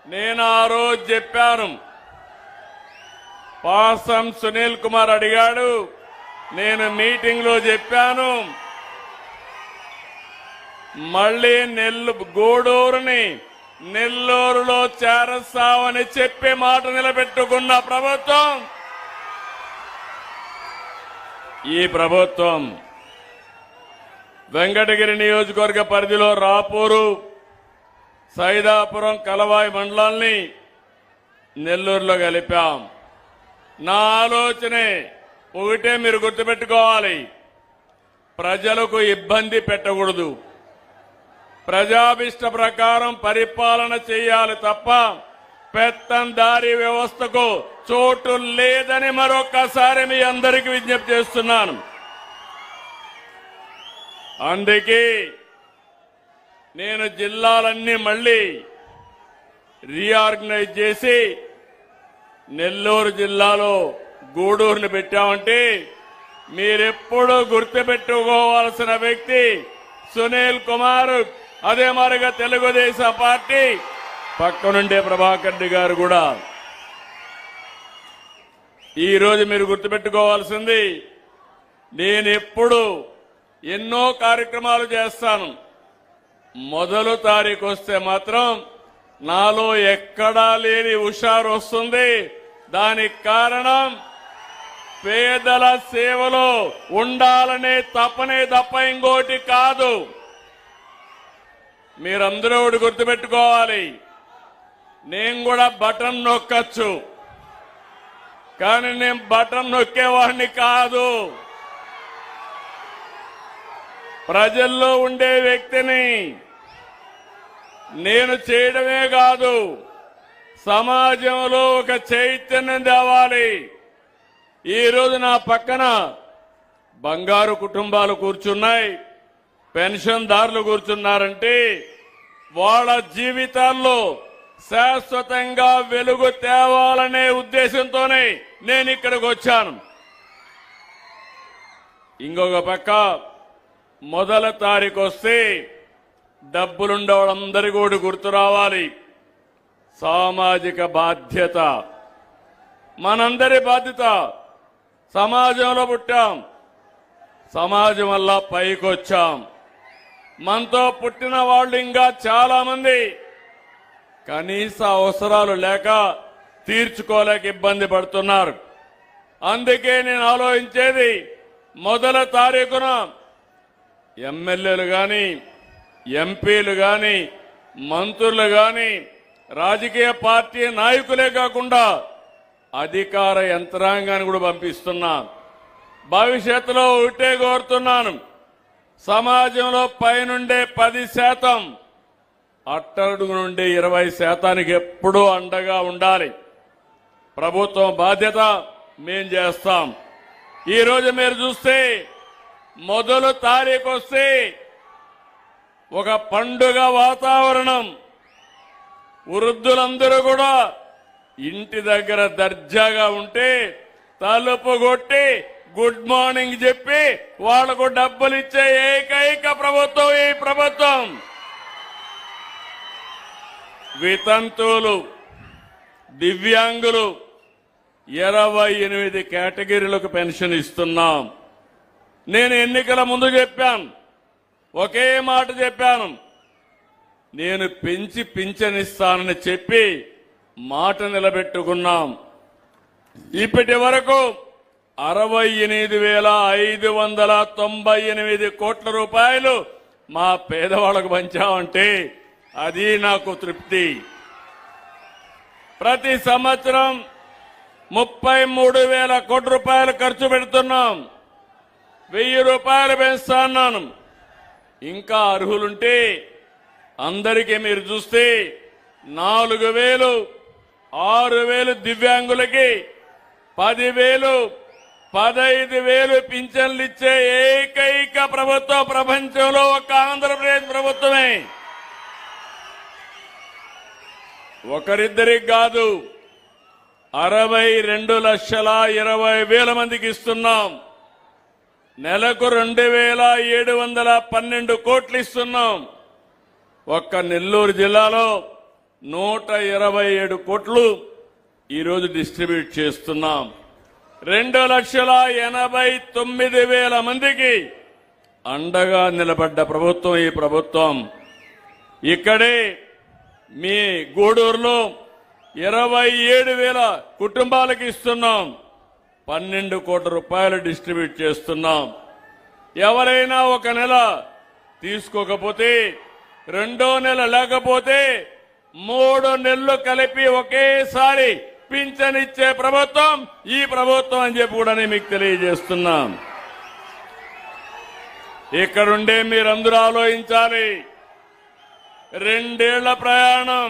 నేను ఆ రోజు చెప్పాను. పాసం సునీల్ కుమార్ అడిగాడు, నేను మీటింగ్ లో చెప్పాను. మళ్ళీ గూడూరుని నెల్లూరులో చేరస్తామని చెప్పి మాట నిలబెట్టుకున్న ప్రభుత్వం ఈ ప్రభుత్వం. వెంకటగిరి నియోజకవర్గ పరిధిలో రాపూరు, సైదాపురం, కలవాయి మండలాల్ని నెల్లూరులో కలిపాం. నా ఆలోచనే ఒకటే, మీరు గుర్తుపెట్టుకోవాలి, ప్రజలకు ఇబ్బంది పెట్టకూడదు. ప్రజాభిష్ట ప్రకారం పరిపాలన చేయాలి తప్ప పెత్తందారీ వ్యవస్థకు చోటు లేదని మరొక్కసారి మీ అందరికీ విజ్ఞప్తి చేస్తున్నాను. అందుకే నేను జిల్లాలన్నీ మళ్ళీ రీఆర్గనైజ్ చేసి నెల్లూరు జిల్లాలో గూడూరుని పెట్టామంటే మీరెప్పుడూ గుర్తుపెట్టుకోవాల్సిన వ్యక్తి సునీల్ కుమార్. అదే మాదిరిగా తెలుగుదేశం పార్టీ పక్కనుండే ప్రభాకర్ రెడ్డి గారు కూడా. ఈరోజు మీరు గుర్తుపెట్టుకోవాల్సింది, నేను ఎప్పుడు ఎన్నో కార్యక్రమాలు చేస్తాను. మొదలు తారీఖు వస్తే మాత్రం నాలో ఎక్కడా లేని హుషారు వస్తుంది. దానికి కారణం పేదల సేవలో ఉండాలనే తపనే తప్ప ఇంకోటి కాదు. మీరందరూ ఒకటి గుర్తుపెట్టుకోవాలి, నేను కూడా బటన్ నొక్కచ్చు, కానీ నేను బటన్ నొక్కేవాడిని కాదు. ప్రజల్లో ఉండే వ్యక్తిని. నేను చేయడమే కాదు, సమాజంలో ఒక చైతన్యం తేవాలి. ఈరోజు నా పక్కన బంగారు కుటుంబాలు కూర్చున్నాయి, పెన్షన్దారులు కూర్చున్నారంటే వాళ్ళ జీవితాల్లో శాశ్వతంగా వెలుగు తేవాలనే ఉద్దేశంతోనే నేను ఇక్కడికి వచ్చాను. ఇంకొక పక్క మొదల తారీఖు వస్తే డబ్బులుండే వాళ్ళందరికీ కూడా గుర్తు రావాలి. సామాజిక బాధ్యత, మనందరి బాధ్యత. సమాజంలో పుట్టాం, సమాజం వల్ల పైకొచ్చాం. మనతో పుట్టిన వాళ్ళు ఇంకా చాలా మంది కనీస అవసరాలు లేక తీర్చుకోలేక ఇబ్బంది పడుతున్నారు. అందుకే నేను ఆలోచించేది, మొదల తారీఖున ఎమ్మెల్యేలు గాని, ఎంపీలు గాని, మంత్రులు గాని, రాజకీయ పార్టీ నాయకులే కాకుండా అధికార యంత్రాంగాన్ని కూడా పంపిస్తున్నా. భవిష్యత్తులో ఒకటే కోరుతున్నాను, సమాజంలో పైనుండే 10%, అట్టడుగు నుండి 20%కి ఎప్పుడూ అండగా ఉండాలి. ప్రభుత్వం బాధ్యత మేం చేస్తాం. ఈరోజు మీరు చూస్తే మొదల తారీఖు వస్తే ఒక పండుగ వాతావరణం. వృద్ధులందరూ కూడా ఇంటి దగ్గర దర్జాగా ఉంటే తలుపు కొట్టి గుడ్ మార్నింగ్ చెప్పి వాళ్లకు డబ్బులు ఇచ్చే ఏకైక ప్రభుత్వం ఈ ప్రభుత్వం. వితంతువులు, దివ్యాంగులు 28 కేటగిరీలకు పెన్షన్ ఇస్తున్నాం. నేను ఎన్నికల ముందు చెప్పాను, ఒకే మాట చెప్పాను, నేను పెంచి పింఛనిస్తానని చెప్పి మాట నిలబెట్టుకున్నాం. ఇప్పటి వరకు 68,598 కోట్ల రూపాయలు మా పేదవాళ్లకు పంచామంటే అది నాకు తృప్తి. ప్రతి సంవత్సరం 33,000 కోట్ల రూపాయలు ఖర్చు పెడుతున్నాం. 1,000 రూపాయలు పెంచుతున్నాను. ఇంకా అర్హులుంటే అందరికీ మీరు చూస్తే 4,000, 6,000 దివ్యాంగులకి 10,000, 15,000 పింఛన్లు ఇచ్చే ఏకైక ప్రభుత్వం ప్రపంచంలో ఒక ఆంధ్రప్రదేశ్ ప్రభుత్వమే. ఒకరిద్దరికి కాదు, 62,20,000 మందికి ఇస్తున్నాం. నెలకు 2,712 కోట్లు ఇస్తున్నాం. ఒక్క నెల్లూరు జిల్లాలో 127 కోట్లు ఈరోజు డిస్ట్రిబ్యూట్ చేస్తున్నాం. 2,89,000 మందికి అండగా నిలబడ్డ ప్రభుత్వం ఈ ప్రభుత్వం. ఇక్కడే మీ గూడూరులో 27,000 కుటుంబాలకు ఇస్తున్నాం. 12 కోట్ల రూపాయలు డిస్ట్రిబ్యూట్ చేస్తున్నాం. ఎవరైనా ఒక నెల తీసుకోకపోతే, రెండో నెల లేకపోతే 3 నెలలు కలిపి ఒకేసారి పింఛనిచ్చే ప్రభుత్వం ఈ ప్రభుత్వం అని చెప్పి కూడా నేను మీకు తెలియజేస్తున్నాం. ఇక్కడుండే మీరందరూ ఆలోచించాలి. 2 ఏళ్ల ప్రయాణం